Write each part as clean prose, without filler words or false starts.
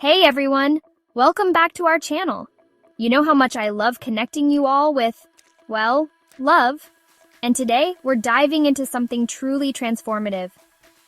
Hey everyone! Welcome back to our channel. You know how much I love connecting you all with, well, love. And today, we're diving into something truly transformative.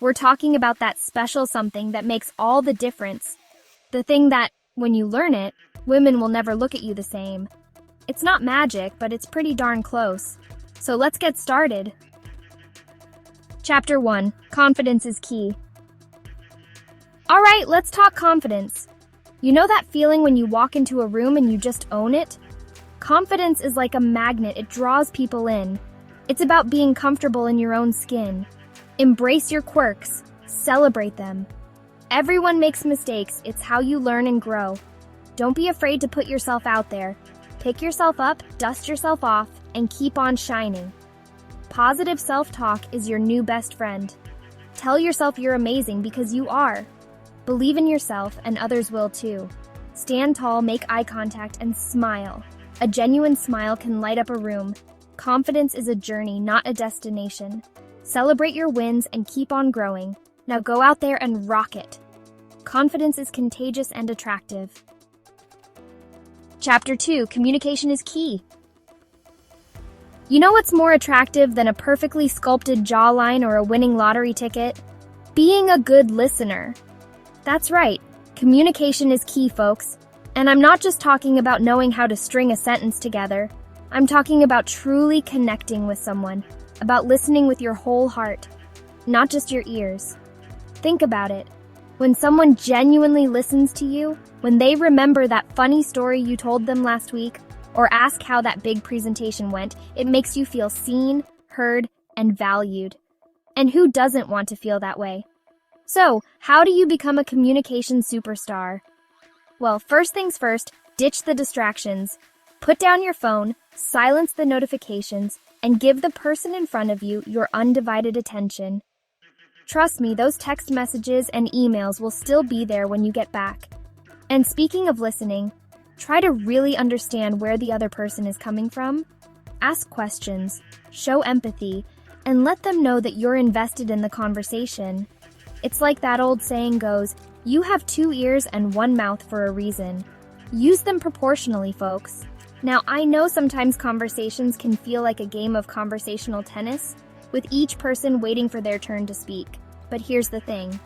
We're talking about that special something that makes all the difference. The thing that, when you learn it, women will never look at you the same. It's not magic, but it's pretty darn close. So let's get started. Chapter 1. Confidence is key. All right, let's talk confidence. You know that feeling when you walk into a room and you just own it? Confidence is like a magnet, it draws people in. It's about being comfortable in your own skin. Embrace your quirks, celebrate them. Everyone makes mistakes, it's how you learn and grow. Don't be afraid to put yourself out there. Pick yourself up, dust yourself off, and keep on shining. Positive self-talk is your new best friend. Tell yourself you're amazing because you are. Believe in yourself and others will too. Stand tall, make eye contact, and smile. A genuine smile can light up a room. Confidence is a journey, not a destination. Celebrate your wins and keep on growing. Now go out there and rock it. Confidence is contagious and attractive. Chapter 2. Communication is key. You know what's more attractive than a perfectly sculpted jawline or a winning lottery ticket? Being a good listener. That's right, communication is key, folks. And I'm not just talking about knowing how to string a sentence together. I'm talking about truly connecting with someone, about listening with your whole heart, not just your ears. Think about it. When someone genuinely listens to you, when they remember that funny story you told them last week, or ask how that big presentation went, it makes you feel seen, heard, and valued. And who doesn't want to feel that way? So, how do you become a communication superstar? Well, first things first, ditch the distractions. Put down your phone, silence the notifications, and give the person in front of you your undivided attention. Trust me, those text messages and emails will still be there when you get back. And speaking of listening, try to really understand where the other person is coming from. Ask questions, show empathy, and let them know that you're invested in the conversation. It's like that old saying goes, you have 2 ears and 1 mouth for a reason. Use them proportionally, folks. Now, I know sometimes conversations can feel like a game of conversational tennis, with each person waiting for their turn to speak. But here's the thing.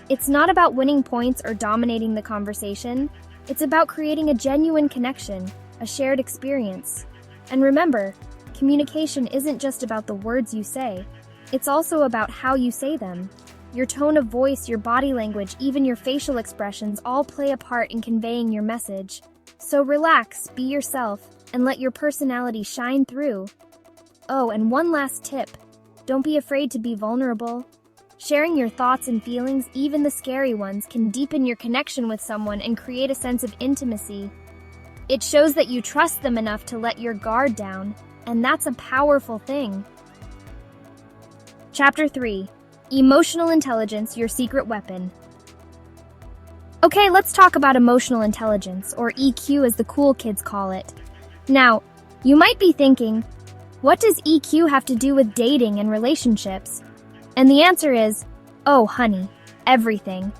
It's not about winning points or dominating the conversation. It's about creating a genuine connection, a shared experience. And remember, communication isn't just about the words you say. It's also about how you say them. Your tone of voice, your body language, even your facial expressions all play a part in conveying your message. So relax, be yourself, and let your personality shine through. Oh, and one last tip. Don't be afraid to be vulnerable. Sharing your thoughts and feelings, even the scary ones, can deepen your connection with someone and create a sense of intimacy. It shows that you trust them enough to let your guard down, and that's a powerful thing. Chapter 3. Emotional intelligence, your secret weapon. Okay, let's talk about emotional intelligence, or EQ as the cool kids call it. Now, you might be thinking, what does EQ have to do with dating and relationships? And the answer is, oh honey, everything.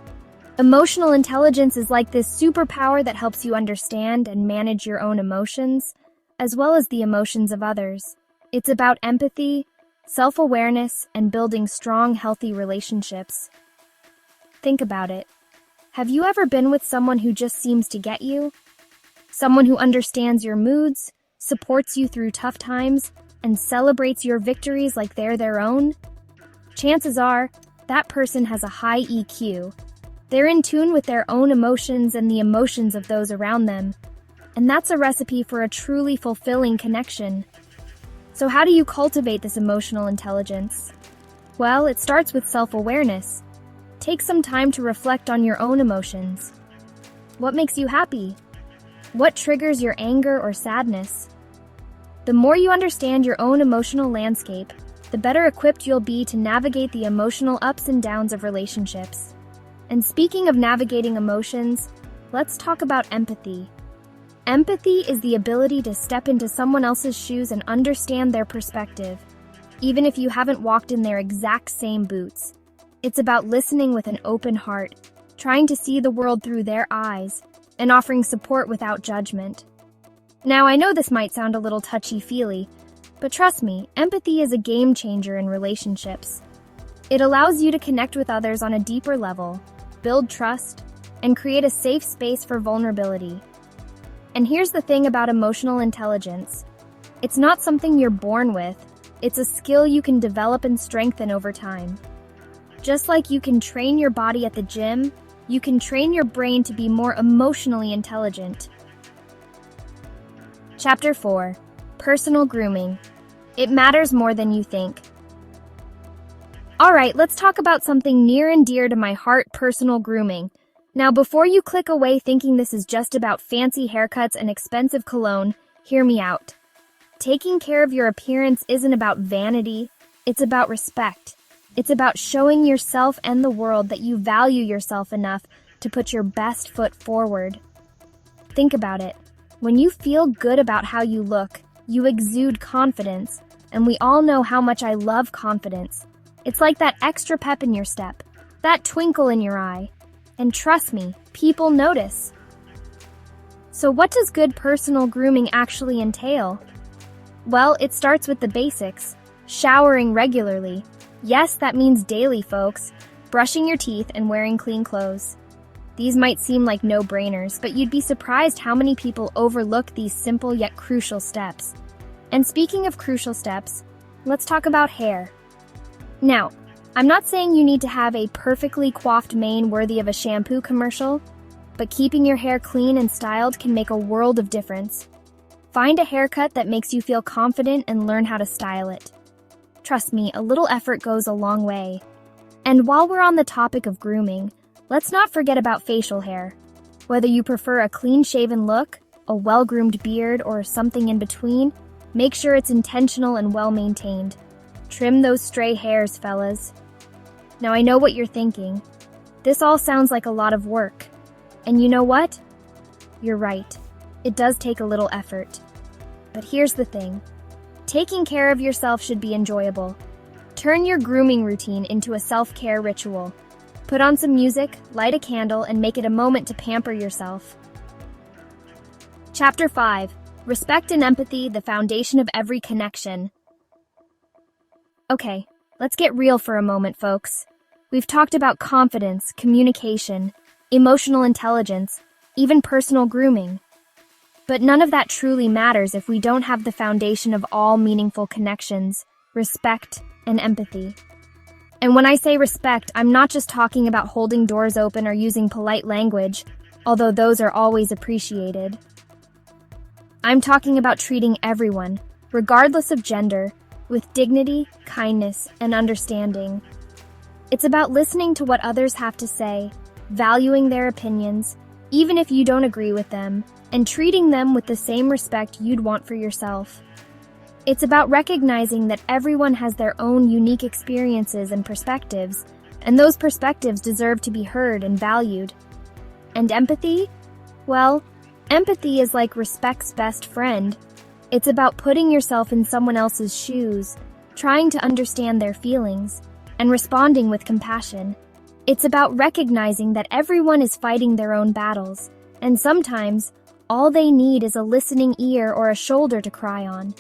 Emotional intelligence is like this superpower that helps you understand and manage your own emotions, as well as the emotions of others. It's about empathy, self-awareness, and building strong, healthy relationships. Think about it. Have you ever been with someone who just seems to get you? Someone who understands your moods, supports you through tough times, and celebrates your victories like they're their own? Chances are, that person has a high EQ. They're in tune with their own emotions and the emotions of those around them. And that's a recipe for a truly fulfilling connection. So how do you cultivate this emotional intelligence? Well, it starts with self-awareness. Take some time to reflect on your own emotions. What makes you happy? What triggers your anger or sadness? The more you understand your own emotional landscape, the better equipped you'll be to navigate the emotional ups and downs of relationships. And speaking of navigating emotions, let's talk about empathy. Empathy is the ability to step into someone else's shoes and understand their perspective, even if you haven't walked in their exact same boots. It's about listening with an open heart, trying to see the world through their eyes, and offering support without judgment. Now, I know this might sound a little touchy-feely, but trust me, empathy is a game changer in relationships. It allows you to connect with others on a deeper level, build trust, and create a safe space for vulnerability. And here's the thing about emotional intelligence. It's not something you're born with. It's a skill you can develop and strengthen over time. Just like you can train your body at the gym, you can train your brain to be more emotionally intelligent. Chapter 4. Personal grooming. It matters more than you think. Alright, let's talk about something near and dear to my heart, personal grooming. Now, before you click away thinking this is just about fancy haircuts and expensive cologne, hear me out. Taking care of your appearance isn't about vanity, it's about respect. It's about showing yourself and the world that you value yourself enough to put your best foot forward. Think about it. When you feel good about how you look, you exude confidence, and we all know how much I love confidence. It's like that extra pep in your step, that twinkle in your eye. And trust me, people notice. So what does good personal grooming actually entail? Well, it starts with the basics. Showering regularly. Yes, that means daily, folks. Brushing your teeth and wearing clean clothes. These might seem like no-brainers, but you'd be surprised how many people overlook these simple yet crucial steps. And speaking of crucial steps, let's talk about hair. Now, I'm not saying you need to have a perfectly coiffed mane worthy of a shampoo commercial, but keeping your hair clean and styled can make a world of difference. Find a haircut that makes you feel confident and learn how to style it. Trust me, a little effort goes a long way. And while we're on the topic of grooming, let's not forget about facial hair. Whether you prefer a clean-shaven look, a well-groomed beard, or something in between, make sure it's intentional and well-maintained. Trim those stray hairs, fellas. Now, I know what you're thinking. This all sounds like a lot of work. And you know what? You're right. It does take a little effort. But here's the thing. Taking care of yourself should be enjoyable. Turn your grooming routine into a self-care ritual. Put on some music, light a candle, and make it a moment to pamper yourself. Chapter 5. Respect and empathy, the foundation of every connection. Okay, let's get real for a moment, folks. We've talked about confidence, communication, emotional intelligence, even personal grooming. But none of that truly matters if we don't have the foundation of all meaningful connections, respect, and empathy. And when I say respect, I'm not just talking about holding doors open or using polite language, although those are always appreciated. I'm talking about treating everyone, regardless of gender, with dignity, kindness, and understanding. It's about listening to what others have to say, valuing their opinions, even if you don't agree with them, and treating them with the same respect you'd want for yourself. It's about recognizing that everyone has their own unique experiences and perspectives, and those perspectives deserve to be heard and valued. And empathy? Well, empathy is like respect's best friend. It's about putting yourself in someone else's shoes, trying to understand their feelings, and responding with compassion. It's about recognizing that everyone is fighting their own battles, and sometimes all they need is a listening ear or a shoulder to cry on.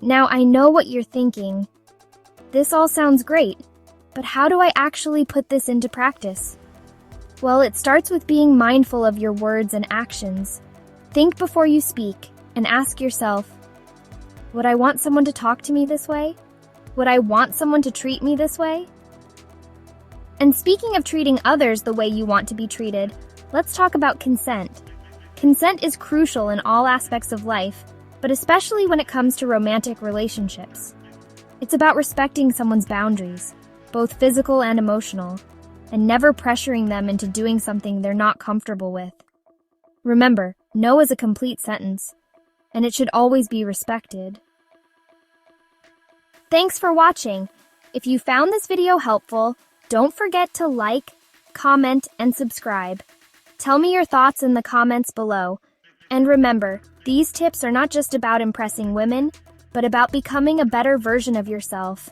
Now, I know what you're thinking. This all sounds great, but how do I actually put this into practice? Well, it starts with being mindful of your words and actions. Think before you speak, and ask yourself, would I want someone to talk to me this way? Would I want someone to treat me this way? And speaking of treating others the way you want to be treated, let's talk about consent. Consent is crucial in all aspects of life, but especially when it comes to romantic relationships. It's about respecting someone's boundaries, both physical and emotional, and never pressuring them into doing something they're not comfortable with. Remember, no is a complete sentence, and it should always be respected. Thanks for watching. If you found this video helpful, don't forget to like, comment, and subscribe. Tell me your thoughts in the comments below. And remember, these tips are not just about impressing women, but about becoming a better version of yourself.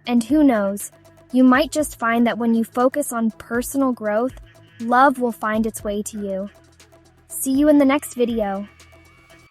And who knows, you might just find that when you focus on personal growth, love will find its way to you. See you in the next video.